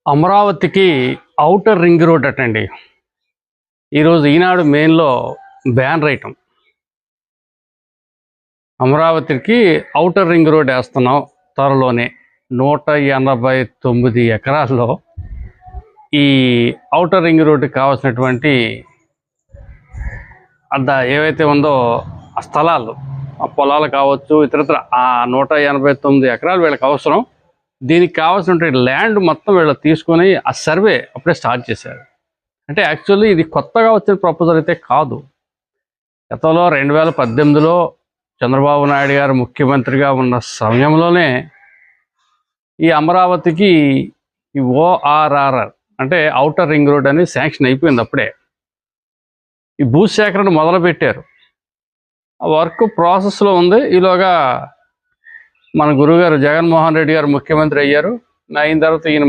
అమరావతికి outer ring road అటండి. ఈరోజు ఈనాడు మెయిన్‌లో బ్యానర్ ఐటమ్. అమరావతికి ఔటర్ రింగ్ రోడ్ వేస్తున్నాం త్వరలోనే. 189 ఎకరాల్లో ఈ ఔటర్ రింగ్ రోడ్డుకి కావాల్సినటువంటి ఏవైతే ఉందో ఆ స్థలాలు, ఆ పొలాలు కావచ్చు, ఇతరత్ర ఆ 189 ఎకరాలు వీళ్ళకి అవసరం. దీనికి కావాల్సినటువంటి ల్యాండ్ మొత్తం వీళ్ళు తీసుకొని ఆ సర్వే అప్పుడే స్టార్ట్ చేశారు. అంటే యాక్చువల్లీ ఇది కొత్తగా వచ్చిన ప్రపోజల్ అయితే కాదు. గతంలో 2018లో చంద్రబాబు నాయుడు గారు ముఖ్యమంత్రిగా ఉన్న సమయంలోనే ఈ అమరావతికి ఈ ఓఆర్ఆర్ఆర్ అంటే ఔటర్ రింగ్ రోడ్ అనేది శాంక్షన్ అయిపోయింది. అప్పుడే ఈ భూసేకరణ మొదలుపెట్టారు. ఆ వర్క్ ప్రాసెస్లో ఉంది. ఈలోగా మన గురుగారు జగన్మోహన్ రెడ్డి గారు ముఖ్యమంత్రి అయ్యారు. అయిన తర్వాత ఈయన